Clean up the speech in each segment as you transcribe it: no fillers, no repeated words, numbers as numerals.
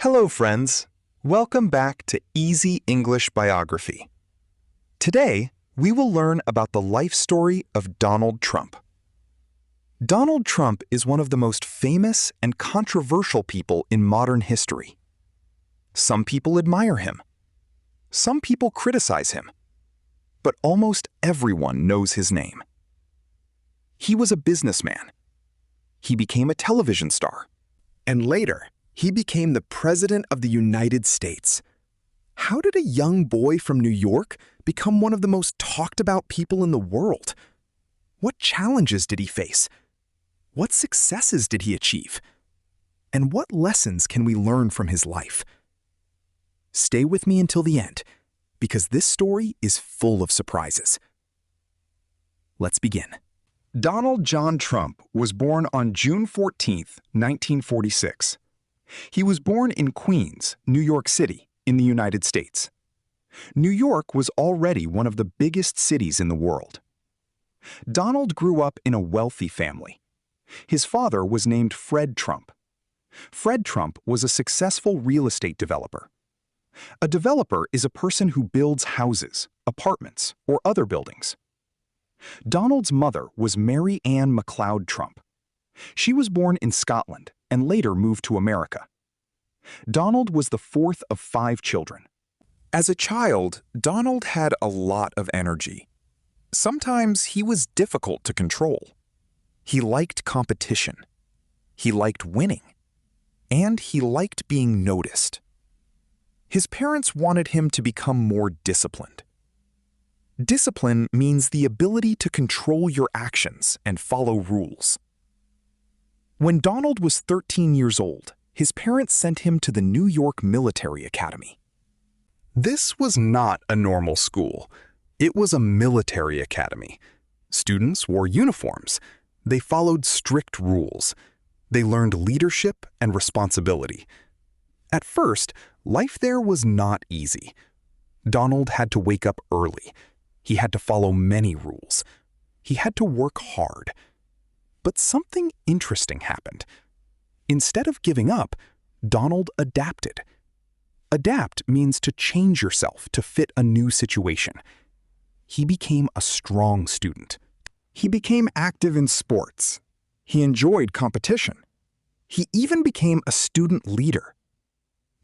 Hello, friends. Welcome back to Easy English Biography. Today, we will learn about the life story of Donald Trump. Donald Trump is one of the most famous and controversial people in modern history. Some people admire him. Some people criticize him. But almost everyone knows his name. He was a businessman. He became a television star. And later, he became the President of the United States. How did a young boy from New York become one of the most talked about people in the world? What challenges did he face? What successes did he achieve? And what lessons can we learn from his life? Stay with me until the end, because this story is full of surprises. Let's begin. Donald John Trump was born on June 14, 1946. He was born in Queens, New York City, in the United States. New York was already one of the biggest cities in the world. Donald grew up in a wealthy family. His father was named Fred Trump. Fred Trump was a successful real estate developer. A developer is a person who builds houses, apartments, or other buildings. Donald's mother was Mary Ann MacLeod Trump. She was born in Scotland and later moved to America. Donald was the fourth of 5 children. As a child, Donald had a lot of energy. Sometimes he was difficult to control. He liked competition. He liked winning. And he liked being noticed. His parents wanted him to become more disciplined. Discipline means the ability to control your actions and follow rules. When Donald was 13 years old, his parents sent him to the New York Military Academy. This was not a normal school. It was a military academy. Students wore uniforms. They followed strict rules. They learned leadership and responsibility. At first, life there was not easy. Donald had to wake up early. He had to follow many rules. He had to work hard. But something interesting happened. Instead of giving up, Donald adapted. Adapt means to change yourself to fit a new situation. He became a strong student. He became active in sports. He enjoyed competition. He even became a student leader.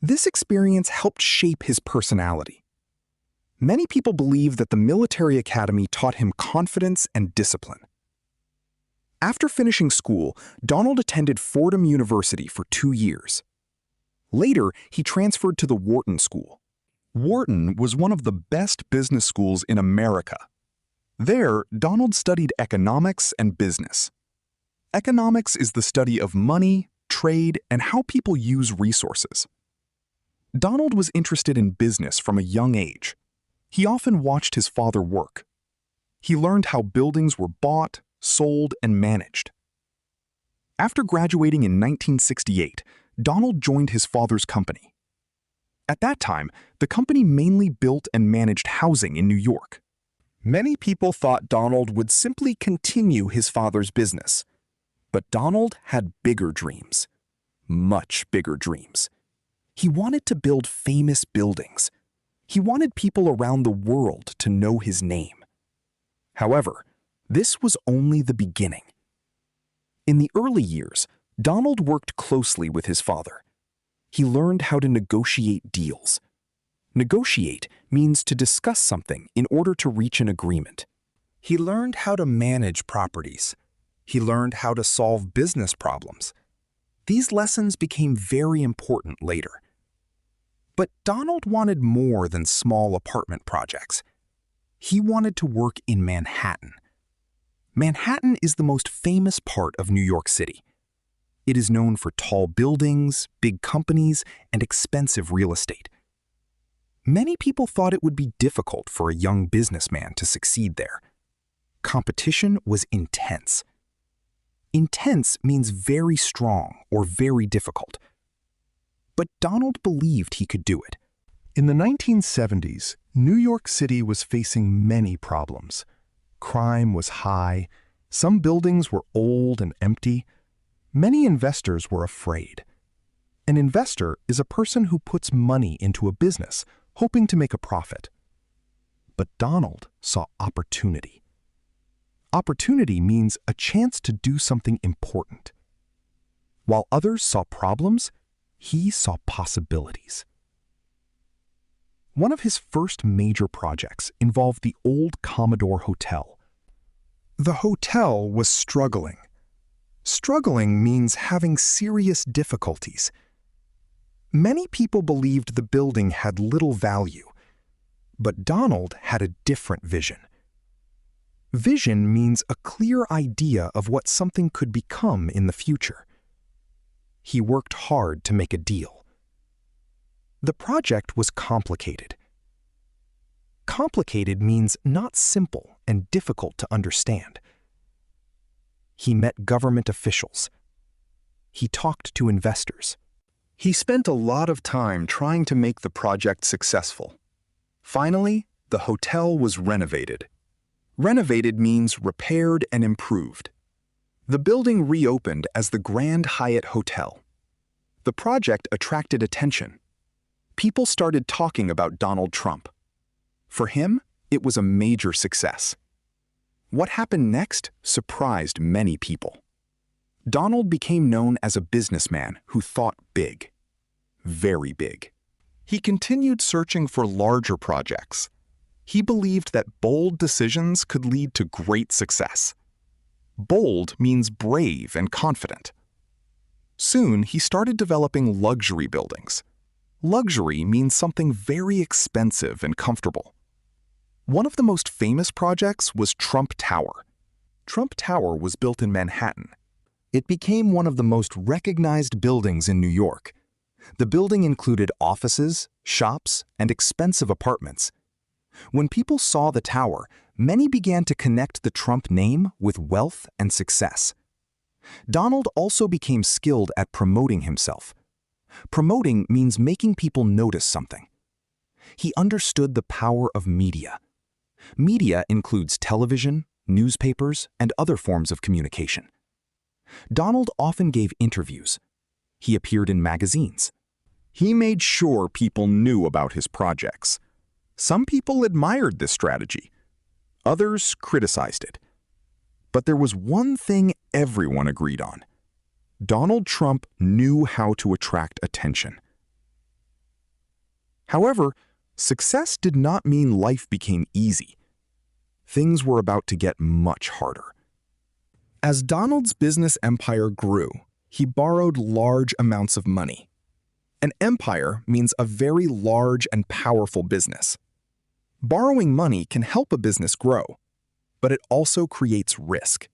This experience helped shape his personality. Many people believe that the military academy taught him confidence and discipline. After finishing school, Donald attended Fordham University for 2 years. Later, he transferred to the Wharton School. Wharton was one of the best business schools in America. There, Donald studied economics and business. Economics is the study of money, trade, and how people use resources. Donald was interested in business from a young age. He often watched his father work. He learned how buildings were bought, sold, and managed. After graduating in 1968, Donald joined his father's company. At that time, the company mainly built and managed housing in New York. Many people thought Donald would simply continue his father's business. But Donald had bigger dreams. Much bigger dreams. He wanted to build famous buildings. He wanted people around the world to know his name. However, this was only the beginning. In the early years, Donald worked closely with his father. He learned how to negotiate deals. Negotiate means to discuss something in order to reach an agreement. He learned how to manage properties. He learned how to solve business problems. These lessons became very important later. But Donald wanted more than small apartment projects. He wanted to work in Manhattan. Manhattan is the most famous part of New York City. It is known for tall buildings, big companies, and expensive real estate. Many people thought it would be difficult for a young businessman to succeed there. Competition was intense. Intense means very strong or very difficult. But Donald believed he could do it. In the 1970s, New York City was facing many problems. Crime was high, some buildings were old and empty, many investors were afraid. An investor is a person who puts money into a business, hoping to make a profit. But Donald saw opportunity. Opportunity means a chance to do something important. While others saw problems, he saw possibilities. One of his first major projects involved the old Commodore Hotel. The hotel was struggling. Struggling means having serious difficulties. Many people believed the building had little value, but Donald had a different vision. Vision means a clear idea of what something could become in the future. He worked hard to make a deal. The project was complicated. Complicated means not simple and difficult to understand. He met government officials. He talked to investors. He spent a lot of time trying to make the project successful. Finally, the hotel was renovated. Renovated means repaired and improved. The building reopened as the Grand Hyatt Hotel. The project attracted attention. People started talking about Donald Trump. For him, it was a major success. What happened next surprised many people. Donald became known as a businessman who thought big. Very big. He continued searching for larger projects. He believed that bold decisions could lead to great success. Bold means brave and confident. Soon, he started developing luxury buildings. Luxury means something very expensive and comfortable. One of the most famous projects was Trump Tower. Trump Tower was built in Manhattan. It became one of the most recognized buildings in New York. The building included offices, shops, and expensive apartments. When people saw the tower, many began to connect the Trump name with wealth and success. Donald also became skilled at promoting himself. Promoting means making people notice something. He understood the power of media. Media includes television, newspapers, and other forms of communication. Donald often gave interviews. He appeared in magazines. He made sure people knew about his projects. Some people admired this strategy. Others criticized it. But there was one thing everyone agreed on. Donald Trump knew how to attract attention. However, success did not mean life became easy. Things were about to get much harder. As Donald's business empire grew, he borrowed large amounts of money. An empire means a very large and powerful business. Borrowing money can help a business grow, but it also creates risk.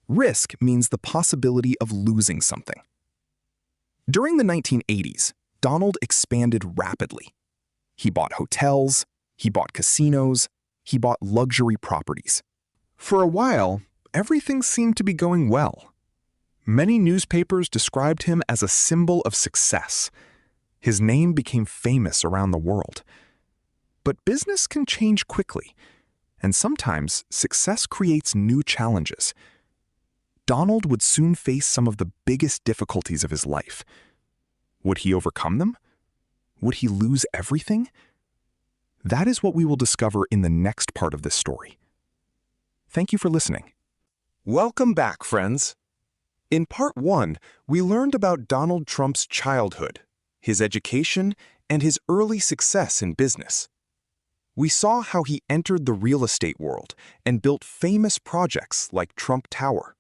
Risk means the possibility of losing something. During the 1980s, Donald expanded rapidly. He bought hotels, he bought casinos, he bought luxury properties. For a while, everything seemed to be going well. Many newspapers described him as a symbol of success. His name became famous around the world. But business can change quickly, and sometimes success creates new challenges. Donald would soon face some of the biggest difficulties of his life. Would he overcome them? Would he lose everything? That is what we will discover in the next part of this story. Thank you for listening. Welcome back, friends. In part 1, we learned about Donald Trump's childhood, his education, and his early success in business. We saw how he entered the real estate world and built famous projects like Trump Tower.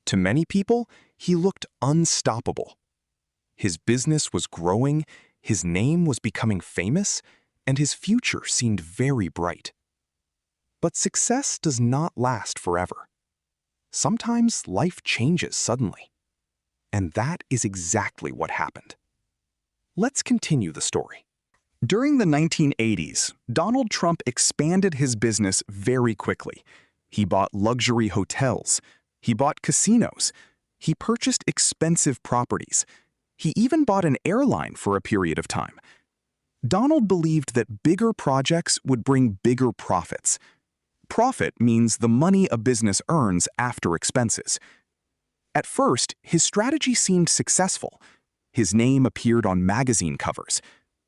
To many people, he looked unstoppable. His business was growing, his name was becoming famous, and his future seemed very bright. But success does not last forever. Sometimes life changes suddenly. And that is exactly what happened. Let's continue the story. During the 1980s, Donald Trump expanded his business very quickly. He bought luxury hotels. He bought casinos. He purchased expensive properties. He even bought an airline for a period of time. Donald believed that bigger projects would bring bigger profits. Profit means the money a business earns after expenses. At first, his strategy seemed successful. His name appeared on magazine covers.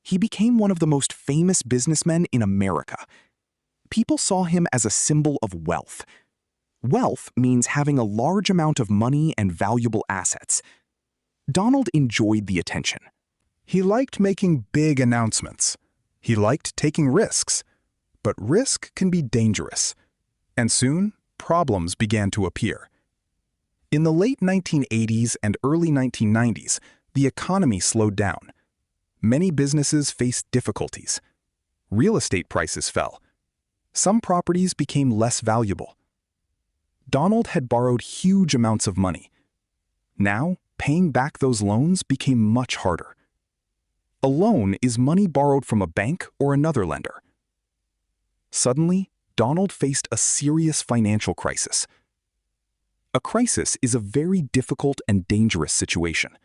He became one of the most famous businessmen in America. People saw him as a symbol of wealth. Wealth means having a large amount of money and valuable assets. Donald enjoyed the attention. He liked making big announcements. He liked taking risks. But risk can be dangerous. And soon, problems began to appear. In the late 1980s and early 1990s, the economy slowed down. Many businesses faced difficulties. Real estate prices fell. Some properties became less valuable. Donald had borrowed huge amounts of money. Now, paying back those loans became much harder. A loan is money borrowed from a bank or another lender. Suddenly, Donald faced a serious financial crisis. A crisis is a very difficult and dangerous situation.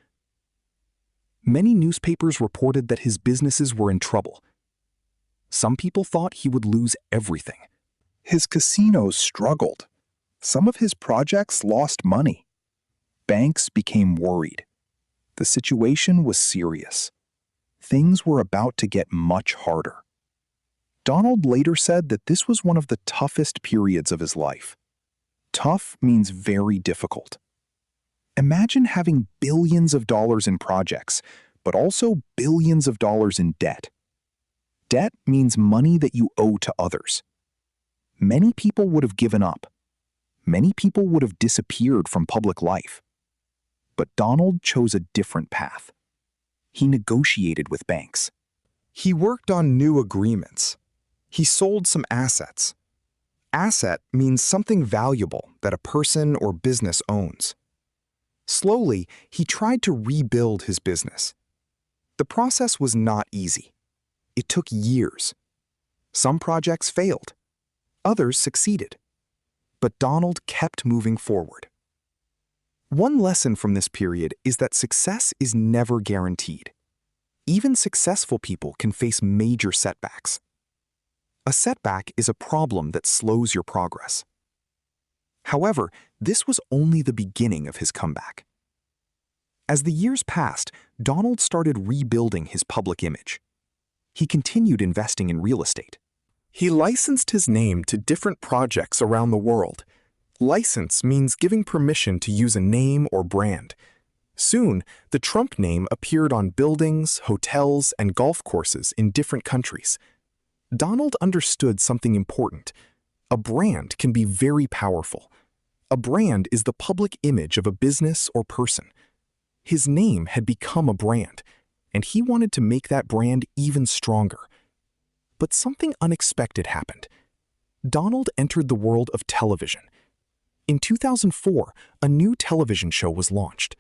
Many newspapers reported that his businesses were in trouble. Some people thought he would lose everything. His casinos struggled. Some of his projects lost money. Banks became worried. The situation was serious. Things were about to get much harder. Donald later said that this was one of the toughest periods of his life. Tough means very difficult. Imagine having billions of dollars in projects, but also billions of dollars in debt. Debt means money that you owe to others. Many people would have given up. Many people would have disappeared from public life. But Donald chose a different path. He negotiated with banks. He worked on new agreements. He sold some assets. Asset means something valuable that a person or business owns. Slowly, he tried to rebuild his business. The process was not easy. It took years. Some projects failed. Others succeeded. But Donald kept moving forward. One lesson from this period is that success is never guaranteed. Even successful people can face major setbacks. A setback is a problem that slows your progress. However, this was only the beginning of his comeback. As the years passed, Donald started rebuilding his public image. He continued investing in real estate. He licensed his name to different projects around the world. License means giving permission to use a name or brand. Soon, the Trump name appeared on buildings, hotels, and golf courses in different countries. Donald understood something important. A brand can be very powerful. A brand is the public image of a business or person. His name had become a brand, and he wanted to make that brand even stronger. But something unexpected happened. Donald entered the world of television. In 2004, a new television show was launched.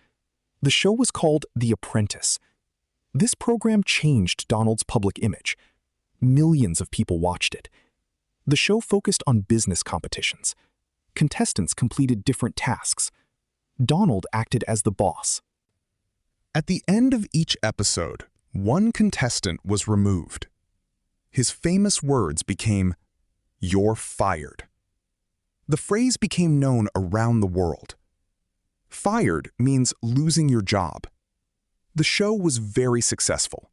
The show was called The Apprentice. This program changed Donald's public image. Millions of people watched it. The show focused on business competitions. Contestants completed different tasks. Donald acted as the boss. At the end of each episode, one contestant was removed. His famous words became, "You're fired." The phrase became known around the world. Fired means losing your job. The show was very successful.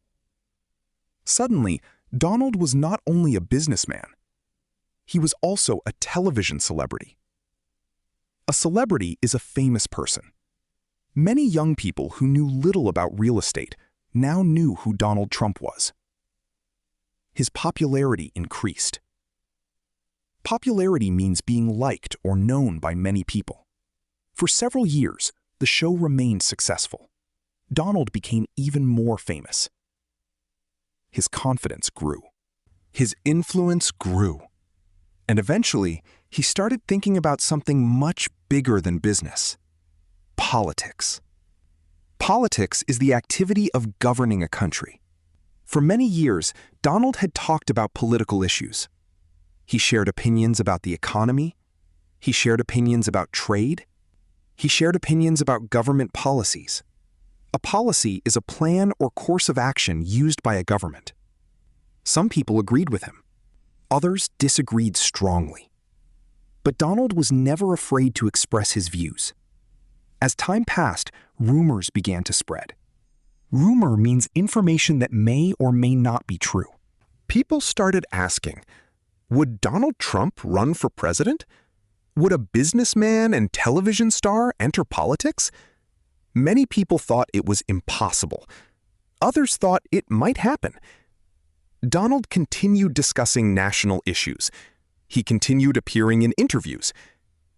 Suddenly, Donald was not only a businessman. He was also a television celebrity. A celebrity is a famous person. Many young people who knew little about real estate now knew who Donald Trump was. His popularity increased. Popularity means being liked or known by many people. For several years, the show remained successful. Donald became even more famous. His confidence grew. His influence grew. And eventually, he started thinking about something much bigger than business: politics. Politics is the activity of governing a country. For many years, Donald had talked about political issues. He shared opinions about the economy. He shared opinions about trade. He shared opinions about government policies. A policy is a plan or course of action used by a government. Some people agreed with him. Others disagreed strongly. But Donald was never afraid to express his views. As time passed, rumors began to spread. Rumor means information that may or may not be true. People started asking, would Donald Trump run for president? Would a businessman and television star enter politics? Many people thought it was impossible. Others thought it might happen. Donald continued discussing national issues. He continued appearing in interviews.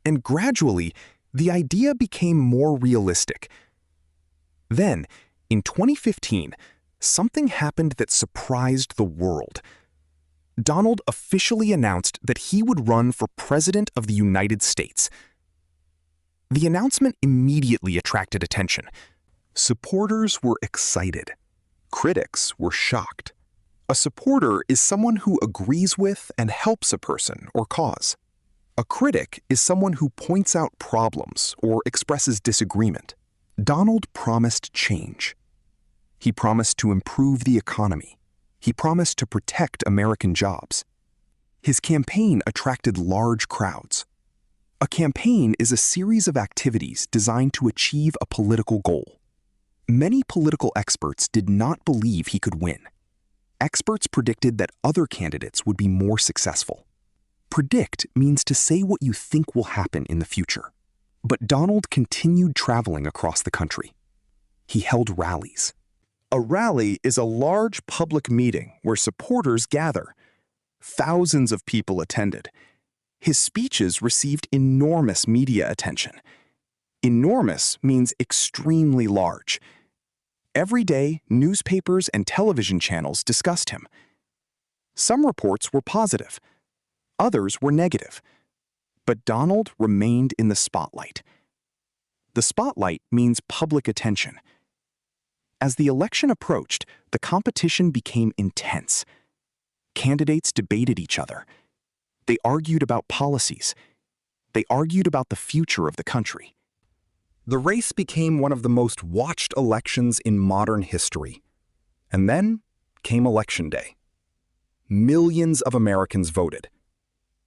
And gradually, the idea became more realistic. Then, in 2015, something happened that surprised the world. Donald officially announced that he would run for President of the United States. The announcement immediately attracted attention. Supporters were excited. Critics were shocked. A supporter is someone who agrees with and helps a person or cause. A critic is someone who points out problems or expresses disagreement. Donald promised change. He promised to improve the economy. He promised to protect American jobs. His campaign attracted large crowds. A campaign is a series of activities designed to achieve a political goal. Many political experts did not believe he could win. Experts predicted that other candidates would be more successful. Predict means to say what you think will happen in the future. But Donald continued traveling across the country. He held rallies. A rally is a large public meeting where supporters gather. Thousands of people attended. His speeches received enormous media attention. Enormous means extremely large. Every day, newspapers and television channels discussed him. Some reports were positive. Others were negative. But Donald remained in the spotlight. The spotlight means public attention. As the election approached, the competition became intense. Candidates debated each other. They argued about policies. They argued about the future of the country. The race became one of the most watched elections in modern history. And then came Election Day. Millions of Americans voted.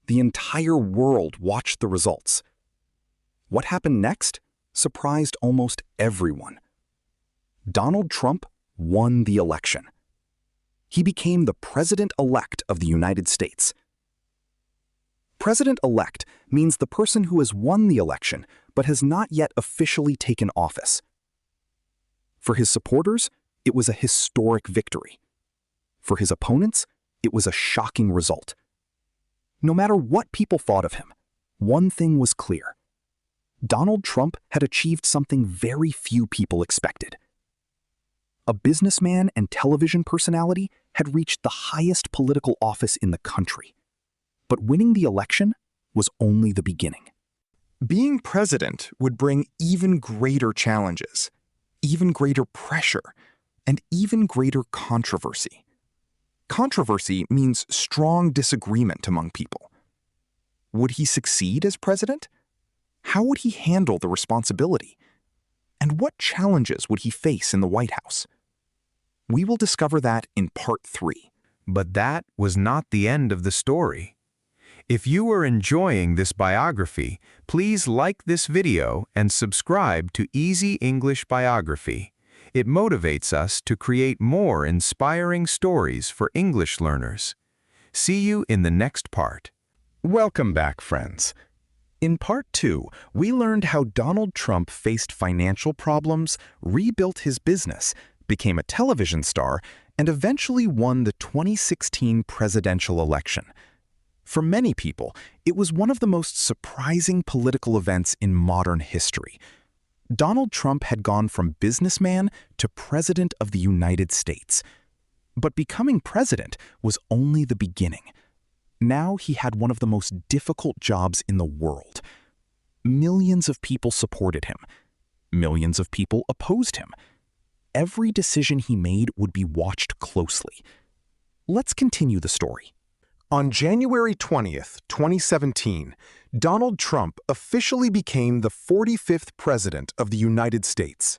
The entire world watched the results. What happened next surprised almost everyone. Donald Trump won the election. He became the President-elect of the United States. President-elect means the person who has won the election but has not yet officially taken office. For his supporters, it was a historic victory. For his opponents, it was a shocking result. No matter what people thought of him, one thing was clear. Donald Trump had achieved something very few people expected. A businessman and television personality had reached the highest political office in the country. But winning the election was only the beginning. Being president would bring even greater challenges, even greater pressure, and even greater controversy. Controversy means strong disagreement among people. Would he succeed as president? How would he handle the responsibility? And what challenges would he face in the White House? We will discover that in Part 3. But that was not the end of the story. If you are enjoying this biography, please like this video and subscribe to Easy English Biography. It motivates us to create more inspiring stories for English learners. See you in the next part. Welcome back, friends. In Part 2, we learned how Donald Trump faced financial problems, rebuilt his business, became a television star, and eventually won the 2016 presidential election. For many people, it was one of the most surprising political events in modern history. Donald Trump had gone from businessman to President of the United States. But becoming president was only the beginning. Now he had one of the most difficult jobs in the world. Millions of people supported him. Millions of people opposed him. Every decision he made would be watched closely. Let's continue the story. On January 20th, 2017, Donald Trump officially became the 45th President of the United States.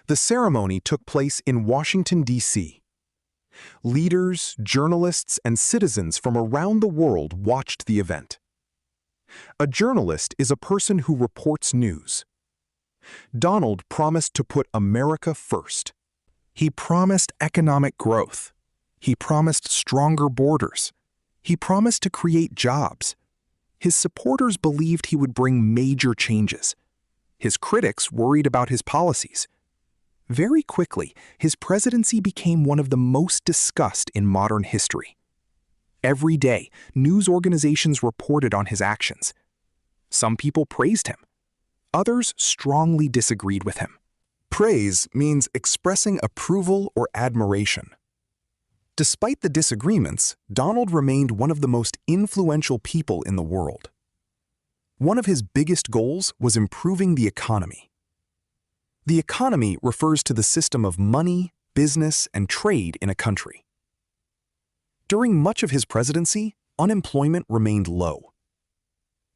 The ceremony took place in Washington, D.C. Leaders, journalists, and citizens from around the world watched the event. A journalist is a person who reports news. Donald promised to put America first. He promised economic growth. He promised stronger borders. He promised to create jobs. His supporters believed he would bring major changes. His critics worried about his policies. Very quickly, his presidency became one of the most discussed in modern history. Every day, news organizations reported on his actions. Some people praised him. Others strongly disagreed with him. Praise means expressing approval or admiration. Despite the disagreements, Donald remained one of the most influential people in the world. One of his biggest goals was improving the economy. The economy refers to the system of money, business, and trade in a country. During much of his presidency, unemployment remained low.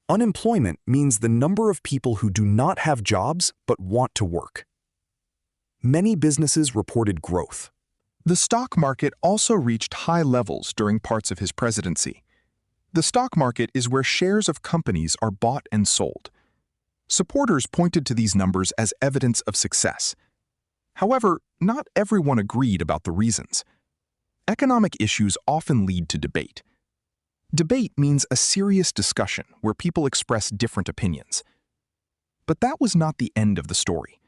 Unemployment means the number of people who do not have jobs but want to work. Many businesses reported growth. The stock market also reached high levels during parts of his presidency. The stock market is where shares of companies are bought and sold. Supporters pointed to these numbers as evidence of success. However, not everyone agreed about the reasons. Economic issues often lead to debate. Debate means a serious discussion where people express different opinions. But that was not the end of the story.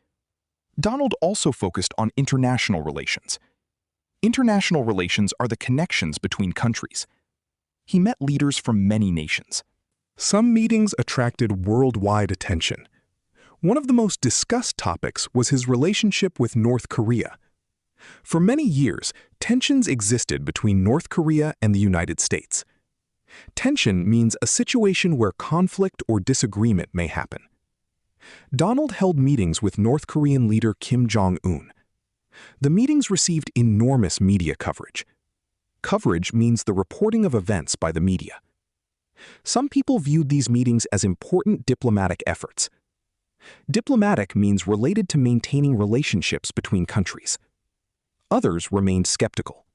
Donald also focused on international relations. International relations are the connections between countries. He met leaders from many nations. Some meetings attracted worldwide attention. One of the most discussed topics was his relationship with North Korea. For many years, tensions existed between North Korea and the United States. Tension means a situation where conflict or disagreement may happen. Donald held meetings with North Korean leader Kim Jong-un. The meetings received enormous media coverage. Coverage means the reporting of events by the media. Some people viewed these meetings as important diplomatic efforts. Diplomatic means related to maintaining relationships between countries. Others remained skeptical.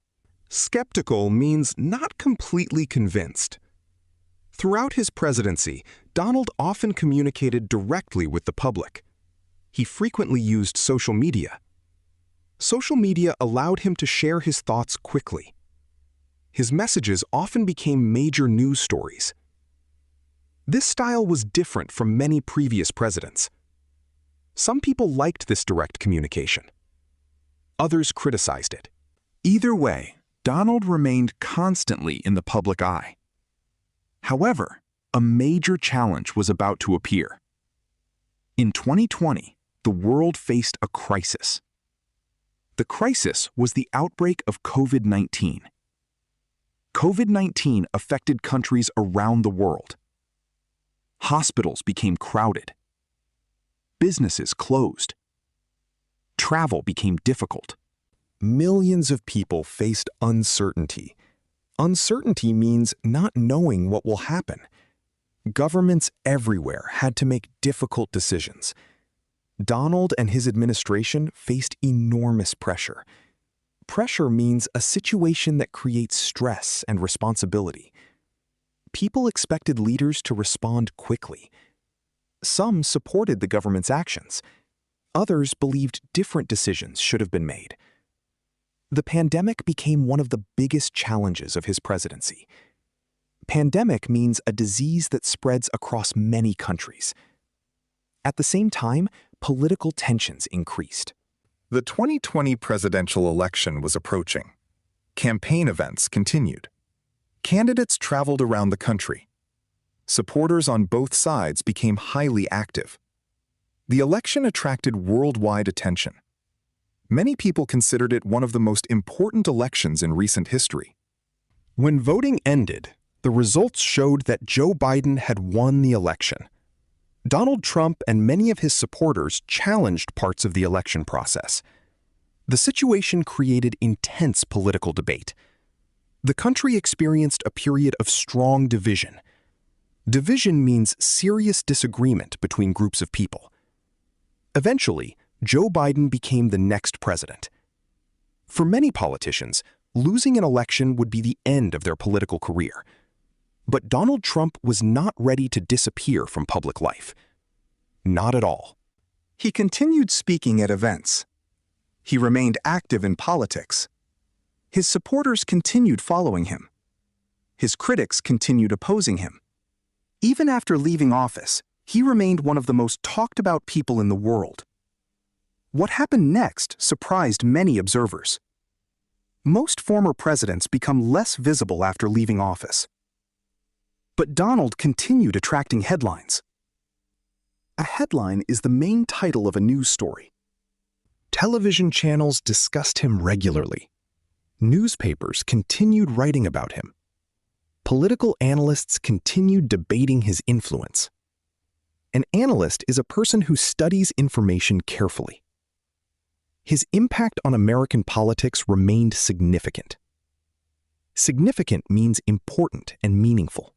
Skeptical means not completely convinced. Throughout his presidency, Donald often communicated directly with the public. He frequently used social media. Social media allowed him to share his thoughts quickly. His messages often became major news stories. This style was different from many previous presidents. Some people liked this direct communication. Others criticized it. Either way, Donald remained constantly in the public eye. However, a major challenge was about to appear. In 2020, the world faced a crisis. The crisis was the outbreak of COVID-19. COVID-19 affected countries around the world. Hospitals became crowded. Businesses closed. Travel became difficult. Millions of people faced uncertainty. Uncertainty means not knowing what will happen. Governments everywhere had to make difficult decisions. Donald and his administration faced enormous pressure. Pressure means a situation that creates stress and responsibility. People expected leaders to respond quickly. Some supported the government's actions. Others believed different decisions should have been made. The pandemic became one of the biggest challenges of his presidency. Pandemic means a disease that spreads across many countries. At the same time, political tensions increased. The 2020 presidential election was approaching. Campaign events continued. Candidates traveled around the country. Supporters on both sides became highly active. The election attracted worldwide attention. Many people considered it one of the most important elections in recent history. When voting ended, the results showed that Joe Biden had won the election. Donald Trump and many of his supporters challenged parts of the election process. The situation created intense political debate. The country experienced a period of strong division. Division means serious disagreement between groups of people. Eventually, Joe Biden became the next president. For many politicians, losing an election would be the end of their political career. But Donald Trump was not ready to disappear from public life. Not at all. He continued speaking at events. He remained active in politics. His supporters continued following him. His critics continued opposing him. Even after leaving office, he remained one of the most talked about people in the world. What happened next surprised many observers. Most former presidents become less visible after leaving office. But Donald continued attracting headlines. A headline is the main title of a news story. Television channels discussed him regularly. Newspapers continued writing about him. Political analysts continued debating his influence. An analyst is a person who studies information carefully. His impact on American politics remained significant. Significant means important and meaningful.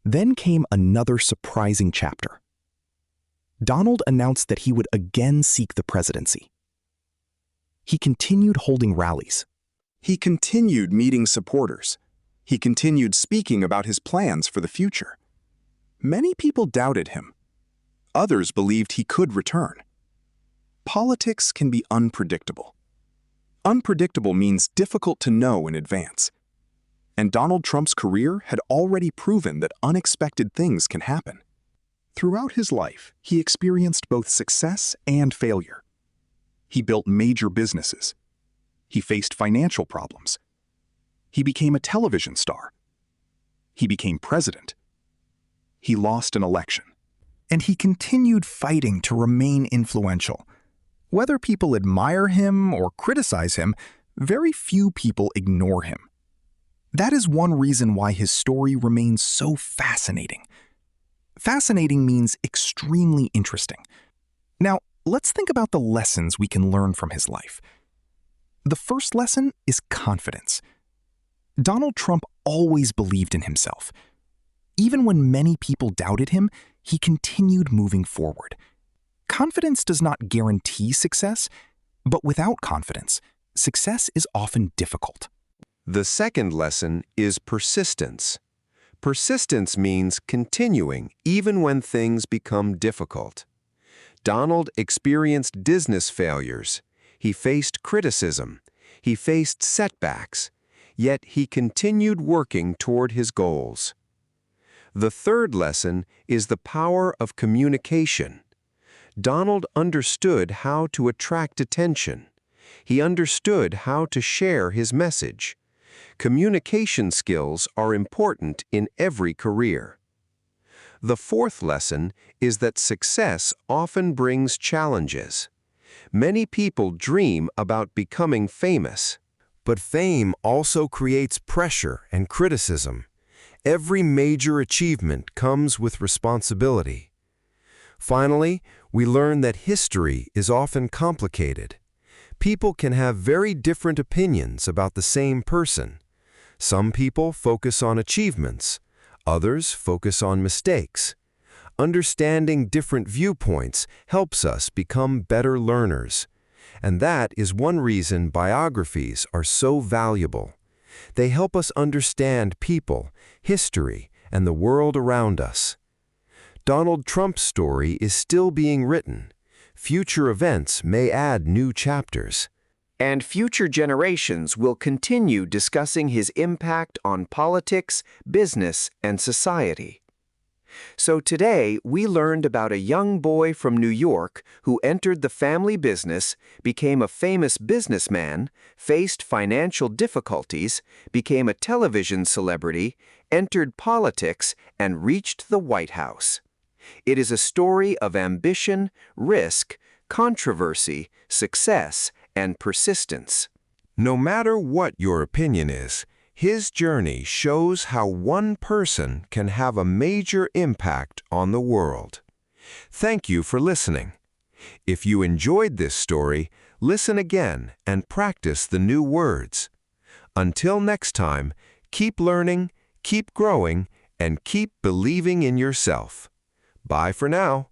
Then came another surprising chapter. Donald announced that he would again seek the presidency. He continued holding rallies. He continued meeting supporters. He continued speaking about his plans for the future. Many people doubted him. Others believed he could return. Politics can be unpredictable. Unpredictable means difficult to know in advance. And Donald Trump's career had already proven that unexpected things can happen. Throughout his life, he experienced both success and failure. He built major businesses. He faced financial problems. He became a television star. He became president. He lost an election. And he continued fighting to remain influential. Whether people admire him or criticize him, very few people ignore him. That is one reason why his story remains so fascinating. Fascinating means extremely interesting. Now, let's think about the lessons we can learn from his life. The first lesson is confidence. Donald Trump always believed in himself. Even when many people doubted him, he continued moving forward. Confidence does not guarantee success, but without confidence, success is often difficult. The second lesson is persistence. Persistence means continuing even when things become difficult. Donald experienced business failures. He faced criticism. He faced setbacks. Yet he continued working toward his goals. The third lesson is the power of communication. Donald understood how to attract attention. He understood how to share his message. Communication skills are important in every career. The fourth lesson is that success often brings challenges. Many people dream about becoming famous, but fame also creates pressure and criticism. Every major achievement comes with responsibility. Finally, we learn that history is often complicated. People can have very different opinions about the same person. Some people focus on achievements, others focus on mistakes. Understanding different viewpoints helps us become better learners. And that is one reason biographies are so valuable. They help us understand people, history, and the world around us. Donald Trump's story is still being written. Future events may add new chapters. And future generations will continue discussing his impact on politics, business, and society. So today, we learned about a young boy from New York who entered the family business, became a famous businessman, faced financial difficulties, became a television celebrity, entered politics, and reached the White House. It is a story of ambition, risk, controversy, success, and persistence. No matter what your opinion is, his journey shows how one person can have a major impact on the world. Thank you for listening. If you enjoyed this story, listen again and practice the new words. Until next time, keep learning, keep growing, and keep believing in yourself. Bye for now.